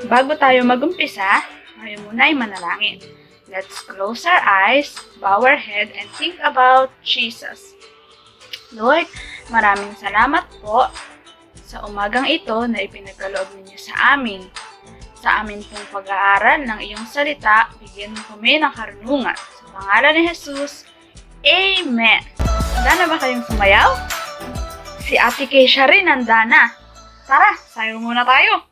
Bago tayo mag-umpisa, tayo muna ay manalangin. Let's close our eyes, bow our head, and think about Jesus. Lord, maraming salamat po sa umagang ito na ipinagkaloob ninyo sa amin. Sa amin pong pag-aaral ng iyong salita, bigyan mo kami ng karunungan. Sa pangalan ni Jesus, Amen! Handa na ba kayong sumayaw? Si Ate Keisha rin handa na. Tara, sayaw muna tayo!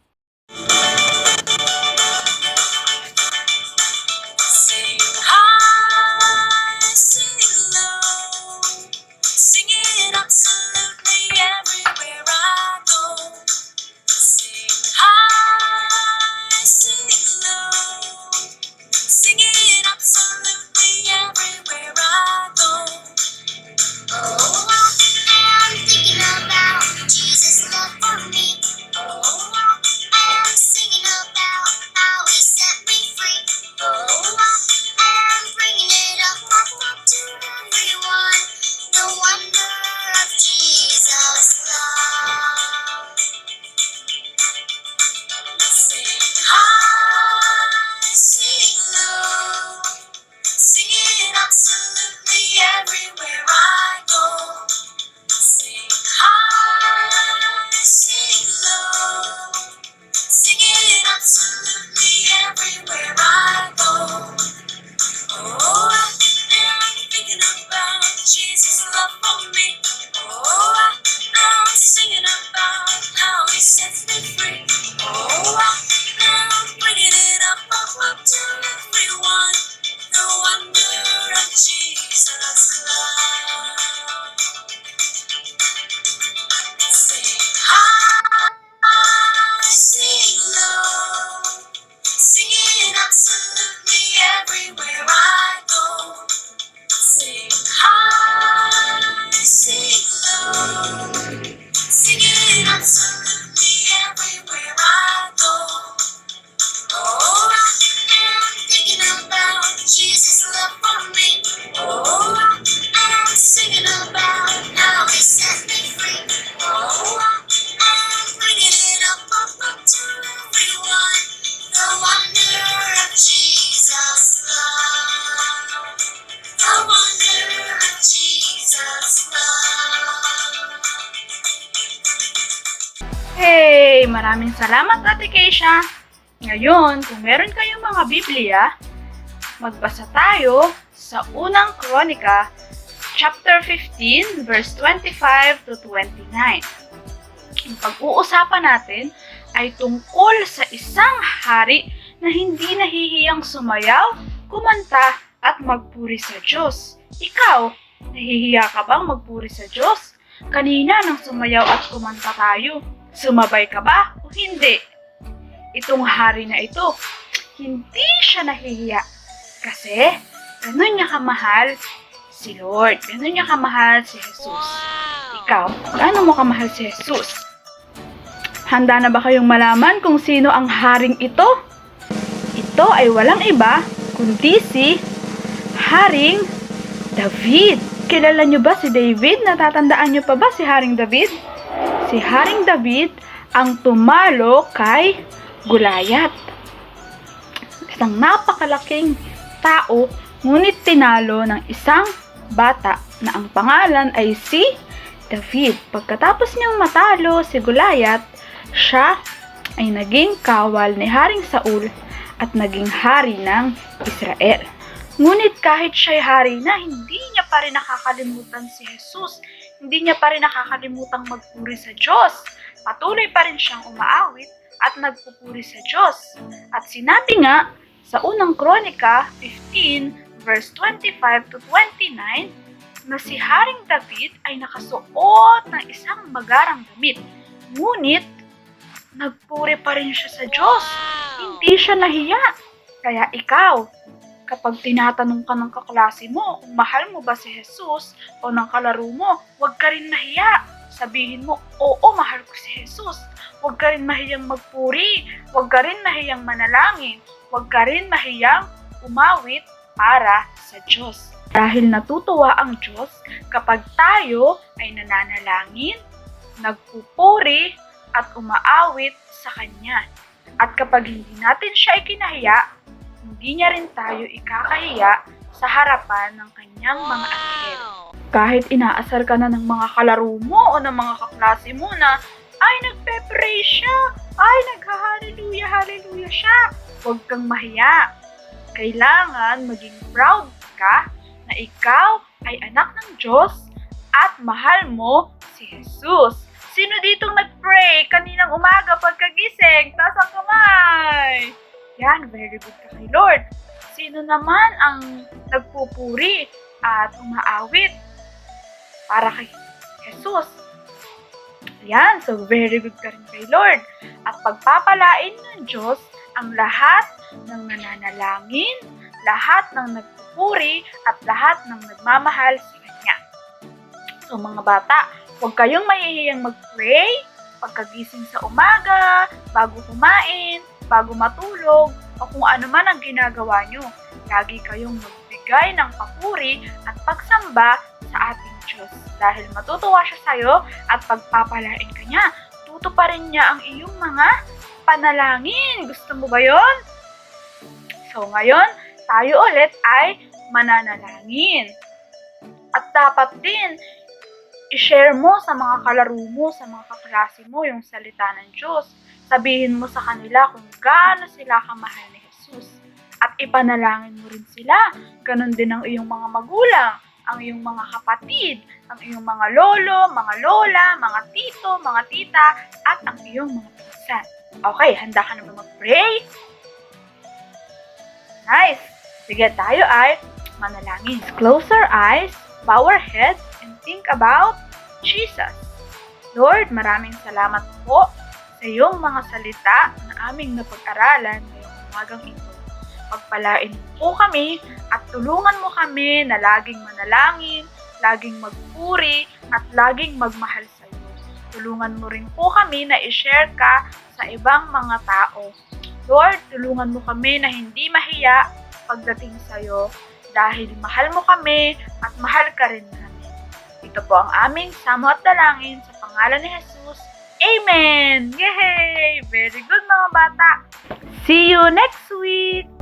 Hey! Maraming salamat, Ate Keisha! Ngayon, kung meron kayong mga Biblia, magbasa tayo sa unang Kronika, chapter 15, verse 25 to 29. Ang pag-uusapan natin ay tungkol sa isang hari na hindi nahihiyang sumayaw, kumanta, at magpuri sa Diyos. Ikaw, nahihiya ka bang magpuri sa Diyos? Kanina nang sumayaw at kumanta tayo, sumabay ka ba o hindi? Itong hari na ito, hindi siya nahihiya. Kasi, ganun niya kamahal si Lord. Ganun niya kamahal si Jesus. Ikaw, gaano mo kamahal si Jesus? Handa na ba kayong malaman kung sino ang haring ito? Ito ay walang iba, kundi si Haring David. Kilala niyo ba si David? Natatandaan niyo pa ba si Haring David? Si Haring David ang tumalo kay Goliath. Isang napakalaking tao, ngunit tinalo ng isang bata na ang pangalan ay si David. Pagkatapos niyang matalo si Goliath, siya ay naging kawal ni Haring Saul at naging hari ng Israel. Ngunit kahit siya'y hari na, hindi niya pa rin nakakalimutan si Jesus. Hindi niya pa rin nakakalimutang magpuri sa Diyos. Patuloy pa rin siyang umaawit at nagpupuri sa Diyos. At sinabi nga sa unang Kronika 15 verse 25 to 29 na si Haring David ay nakasuot ng isang magarang damit. Ngunit nagpuri pa rin siya sa Diyos. Hindi siya nahiya. Kaya ikaw, kapag tinatanong ka ng kaklase mo kung mahal mo ba si Jesus o ng kalaro mo, huwag ka rin nahiya. Sabihin mo, oo, mahal ko si Jesus. Huwag ka rin mahiyang magpuri. Huwag ka rin mahiyang manalangin. Huwag ka rin mahiyang umawit para sa Diyos. Dahil natutuwa ang Diyos kapag tayo ay nananalangin, nagpupuri, at umaawit sa Kanya. At kapag hindi natin siya ikinahiya, hindi niya rin tayo ikakahiya sa harapan ng kanyang mga anghel. Kahit inaasar ka na ng mga kalaro mo o ng mga kaklase mo na, ay, nagpe-pray siya, ay, nagha-hallelujah, hallelujah siya, huwag kang mahiya. Kailangan maging proud ka na ikaw ay anak ng Diyos at mahal mo si Jesus. Sino ditong nag-pray kaninang umaga pagkagising? Taas ang kamay! Yan, very good ka kay Lord. Sino naman ang nagpupuri at umaawit para kay Jesus? Yan, so very good ka rin kay Lord. At pagpapalain ng Diyos ang lahat ng nananalangin, lahat ng nagpupuri, at lahat ng nagmamahal sa Kanya. So mga bata, huwag kayong mahihiyang mag-pray pagkagising sa umaga, bago kumain, bago matulog, o kung ano man ang ginagawa nyo. Lagi kayong magbigay ng papuri at pagsamba sa ating Diyos. Dahil matutuwa siya sa'yo at pagpapalain ka niya, tutuparin niya ang iyong mga panalangin. Gusto mo ba yon? So ngayon, tayo ulit ay mananalangin. At dapat din, i-share mo sa mga kalaro mo, sa mga kaklase mo yung salita ng Diyos. Sabihin mo sa kanila kung gaano sila kamahal ni Jesus. At ipanalangin mo rin sila. Ganon din ang iyong mga magulang, ang iyong mga kapatid, ang iyong mga lolo, mga lola, mga tito, mga tita, at ang iyong mga pinsan. Okay, handa ka na ba mag-pray? Nice! Sige, tayo ay manalangin. Close our eyes, bow our heads, and think about Jesus. Lord, maraming salamat po sa iyong mga salita na aming napag-aralan ngayong umagang ito. Pagpalain po kami at tulungan mo kami na laging manalangin, laging magpuri, at laging magmahal sa iyo. Tulungan mo rin po kami na i-share ka sa ibang mga tao. Lord, tulungan mo kami na hindi mahiya pagdating sa iyo dahil mahal mo kami at mahal ka rin namin. Ito po ang aming samo at dalangin sa pangalan ni Jesus. Amen! Yay! Very good mga bata! See you next week!